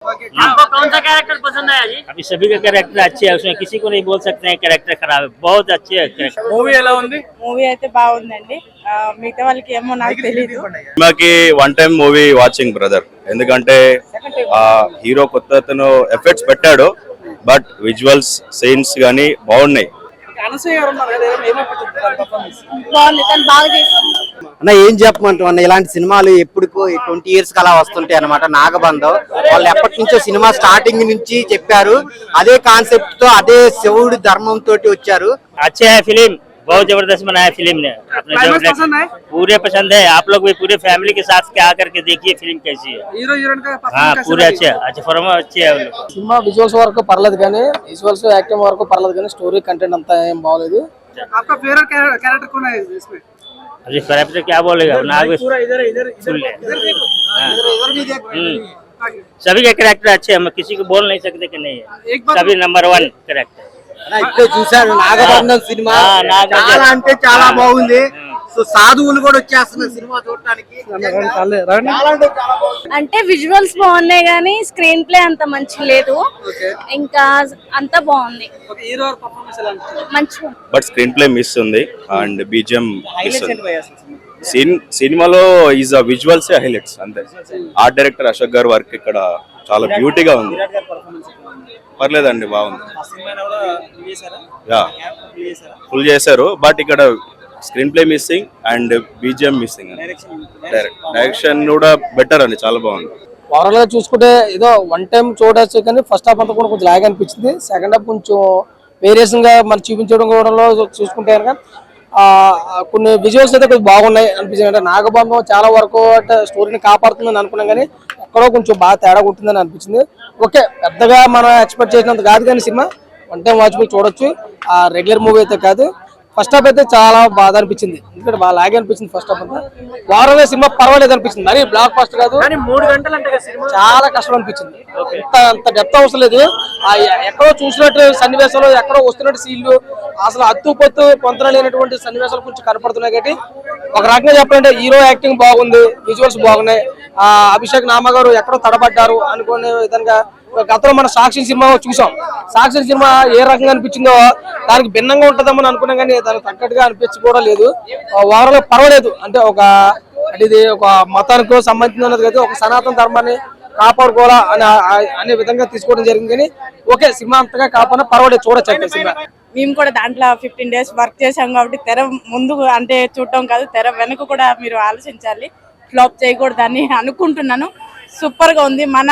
आपको कौन सा कैरेक्टर पसंद आया जी? अभी सभी का कैरेक्टर अच्छे है, उसमें किसी को नहीं बोल सकते हैं कैरेक्टर खराब है, बहुत अच्छे है कैरेक्टर। మూవీ ఎలా ఉంది? మూవీ అయితే బాగుందండి. మిగతా వాళ్ళకి ఏమో నాకు తెలియదు. సినిమాకి one time movie watching brother, ఎందుకంటే హీరో కొత్త అతను ఎఫెక్ట్స్ పెట్టాడు, బట్ విజువల్స్ సీన్స్ గానీ బాగున్నాయి. బాగుంది, తను బాగా చేసింది. అన్న ఏం చెప్పమంటావు అన్న, ఇలాంటి సినిమాలు ఎప్పుడుకో 20 years అలా వస్తుంటాయి అన్నమాట. నాగబంధం వాళ్ళు ఎప్పటి నుంచో సినిమా స్టార్టింగ్ నుంచి చెప్పారు, అదే కాన్సెప్ట్ తో అదే శివుడు ధర్మం తోటి వచ్చారు. अच्छे है फिल्म, बहुत जबरदस्त बनाया फिल्म ने। पूरे पसंद है, आप लोग भी पूरे फैमिली के साथ क्या करके देखिए फिल्म कैसी है। హీరో హీరోయిన్ కా हाँ पूरे अच्छे अच्छे फॉर्म अच्छे है उन लोग। సినిమా విజువల్స్ వరకు పర్లేదు కానీ విజువల్స్ యాక్టింగ్ వరకు పర్లేదు కానీ స్టోరీ కంటెంట్ అంతా ఏం బాగలేదు. आपका फेवरेट कैरेक्टर कौन है इसमें? अभी कैरेक्टर क्या बोलेगा नाग पूरा इधर इधर सुन ले। इधर देखो, हाँ। इधर भी देखो। सभी के कैरेक्टर अच्छे, हम किसी को बोल नहीं सकते कि नहीं है, एक बात सभी नंबर 1 कैरेक्टर। ఇప్పుడే చూసాను నాగబంధం సినిమా, చాలా అంటే చాలా బాగుంది. సో సాధువులు కూడా వచ్చేస్తున్నారు సినిమా చూడటానికి. అంటే విజువల్స్ బాగున్నాయి కానీ స్క్రీన్ ప్లే అంత మంచి లేదు. ఇంకా అంతా బాగుంది, ఒక హీరో పర్ఫార్మెన్స్ ఎలా ఉంది? మంచిగా. బట్ స్క్రీన్ ప్లే మిస్ ఉంది అండ్ బీజిఎం మిస్ ఉంది. సినిమాలో ఈజ్ ఆ విజువల్స్ హైలైట్స్ అంతే. ఆర్ట్ డైరెక్టర్ అశోక్ గారి వర్క్ ఇక్కడ చాలా బ్యూటీగా ఉంది. పర్లేదండి, బాగుంది. ఫుల్ చేశారు, బట్ ఇక్కడ screen play missing and BGM missing. Direction కూడా బెటర్ అండి, చాలా బాగుంది. ఓవరాల్ గా చూసుకుంటే ఏదో వన్ టైం చూడొచ్చు కానీ ఫస్ట్ హాఫ్ అంతా కూడా కొంచెం లాగ్ అనిపించింది. సెకండ్ హాఫ్ కొంచెం వేరియేషన్ గా మనం చూపించడం కూడా చూసుకుంటే కనుక కొన్ని విజువల్స్ అయితే కొంచెం బాగున్నాయి అనిపించింది. అంటే నాగబంధం చాలా వరకు అంటే స్టోరీని కాపాడుతుందని అనుకున్నాం కానీ ఎక్కడో కొంచెం బాగా తేడా కొట్టిందని అనిపించింది. ఓకే, పెద్దగా మనం ఎక్స్పెక్ట్ చేసినంత కాదు కానీ సినిమా వన్ టైం వాచబుల్ చూడొచ్చు. రెగ్యులర్ మూవీ అయితే కాదు. ఫస్ట్ హాఫ్ అయితే చాలా బాధ అనిపించింది, ఎందుకంటే బాగా లాగే అనిపించింది ఫస్ట్ హాఫ్ అంతా. వారంలో సినిమా పర్వాలేదు అనిపించింది, మరి బ్లాక్ బస్టర్ కాదు, 3 గంటలు అంటే సినిమా చాలా కష్టం అనిపించింది. అంత డెప్త్ అవసరం లేదు. ఎక్కడో చూసినట్టు సన్నివేశాలు, ఎక్కడో వస్తున్నట్టు సీన్లు, అసలు అత్తుపత్తు పొంతన లేనటువంటి సన్నివేశాలు కొంచెం కనపడుతున్నాయి. కాబట్టి ఒక రకంగా చెప్పాలంటే హీరో యాక్టింగ్ బాగుంది, విజువల్స్ బాగున్నాయి. అభిషేక్ నామ గారు ఎక్కడో తడబడ్డారు అనుకునే విధంగా గతంలో మన సాక్షి సినిమా చూసాం. సాక్షి సినిమా ఏ రకంగా అనిపించిందో దానికి భిన్నంగా ఉంటుందేమో అనుకున్నాం కానీ దానికి తగ్గట్టుగా అనిపించి కూడా లేదు. ఓవరాల్ పర్వాలేదు. అంటే ఇది ఒక మతానికి సంబంధించినది కదా, ఒక సనాతన ధర్మాన్ని కాపాడుకోవాలా అనే విధంగా తీసుకోవడం జరిగింది. కానీ ఓకే, సినిమా అంతగా కాపాడినా పర్వాలేదు, చూడొచ్చు సినిమా. మేము కూడా దాంట్లో 15 days వర్క్ చేసాం కాబట్టి తెర ముందు అంటే చూడటం కాదు, తెర వెనక కూడా మీరు ఆలోచించాలి. ఫ్లాప్ చేయకూడదని అనుకుంటున్నాను. సూపర్ గా ఉంది. మన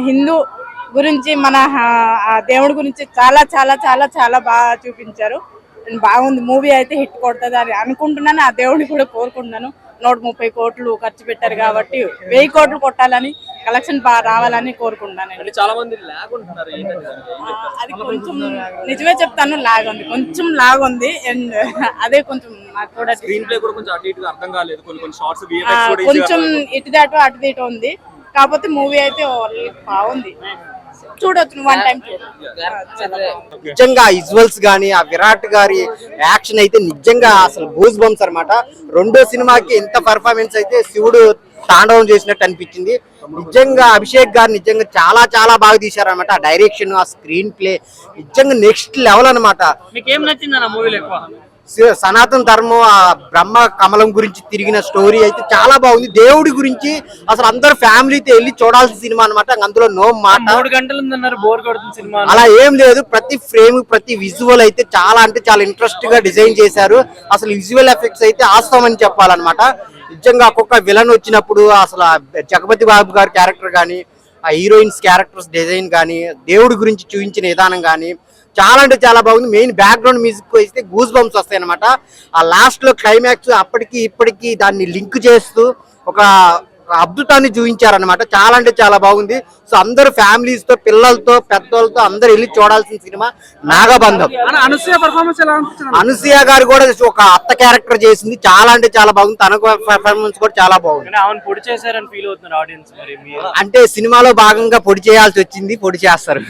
హిందూ గురించి, మన దేవుడి గురించి చాలా చాలా చాలా చాలా బాగా చూపించారు. బాగుంది. మూవీ అయితే హిట్ కొడుతుంది అని అనుకుంటున్నాను. ఆ దేవుడిని కూడా కోరుకుంటున్నాను. 130 కోట్లు ఖర్చు పెట్టారు కాబట్టి 1000 కోట్లు కొట్టాలని, కలెక్షన్ బాగా రావాలని కోరుకుంటున్నాను. చాలా మంది లాగ్ ఉంటున్నారు. అది కొంచెం నిజమే చెప్తాను, లాగ్ ఉంది, కొంచెం లాగ్ ఉంది. అండ్ అదే కొంచెం నాకు కూడా స్క్రీన్ ప్లే కూడా కొంచెం అటు ఇటుగా అర్థం కాలేదు. కొన్ని షార్ట్స్ కొంచెం ఇటు దాటు అటు ఇటు ఉంది. కాకపోతే మూవీ అయితే బాగుంది, చూడొచ్చు. వన్ టైం నిజంగా విజువల్స్ గానీ, ఆ విరాట్ గారి యాక్షన్ అయితే నిజంగా అసలు గూస్ బంప్స్ అన్నమాట. రెండో సినిమాకి ఎంత పర్ఫార్మెన్స్ అయితే శివుడు తాండవం చేసినట్టు అనిపించింది. నిజంగా అభిషేక్ గారు నిజంగా చాలా చాలా బాగా తీశారనమాట. ఆ డైరెక్షన్, ఆ స్క్రీన్ ప్లే నిజంగా నెక్స్ట్ లెవెల్ అనమాట. మీకు ఏం నచ్చింది అన్న మూవీలో ఎక్కువ? సనాతన ధర్మం, ఆ బ్రహ్మ కమలం గురించి తిరిగిన స్టోరీ అయితే చాలా బాగుంది. దేవుడి గురించి అసలు అందరు ఫ్యామిలీతో వెళ్ళి చూడాల్సిన సినిమా అనమాట. అందులో నో మాట. 3 గంటలు ఉందన్నారు, బోర్ కొడుతుంది సినిమా. అలా ఏం లేదు. ప్రతి ఫ్రేమ్, ప్రతి విజువల్ అయితే చాలా అంటే చాలా ఇంట్రెస్ట్ గా డిజైన్ చేశారు. అసలు విజువల్ ఎఫెక్ట్స్ అయితే ఆస్తాం అని చెప్పాలన్నమాట. నిజంగా ఒక్కొక్క విలన్ వచ్చినప్పుడు అసలు జగపతి బాబు గారి క్యారెక్టర్ కానీ, ఆ హీరోయిన్స్ క్యారెక్టర్స్ డిజైన్ కానీ, దేవుడి గురించి చూపించిన విధానం కానీ చాలా అంటే చాలా బాగుంది. మెయిన్ బ్యాక్గ్రౌండ్ మ్యూజిక్ వేస్తే గూస్ బంప్స్ వస్తాయి అనమాట. ఆ లాస్ట్ లో క్లైమాక్స్ అప్పటికి ఇప్పటికి దాన్ని లింక్ చేస్తూ ఒక అద్భుతాన్ని చూపించారనమాట. చాలా అంటే చాలా బాగుంది. సో అందరు ఫ్యామిలీస్ తో, పిల్లలతో, పెద్దలతో అందరు వెళ్ళి చూడాల్సిన సినిమా నాగబంధం. అనసూయ పర్ఫార్మెన్స్ ఎలా అనిపించింది? అనసూయ గారు కూడా ఒక అత్త క్యారెక్టర్ చేసింది, చాలా అంటే చాలా బాగుంది. తన పర్ఫార్మెన్స్ కూడా చాలా బాగుంది. పొడి చేశారని ఫీల్ అవుతున్నారు ఆడియన్స్. మరి అంటే సినిమాలో భాగంగా పొడి చేయాల్సి వచ్చింది, పొడి చేస్తారు.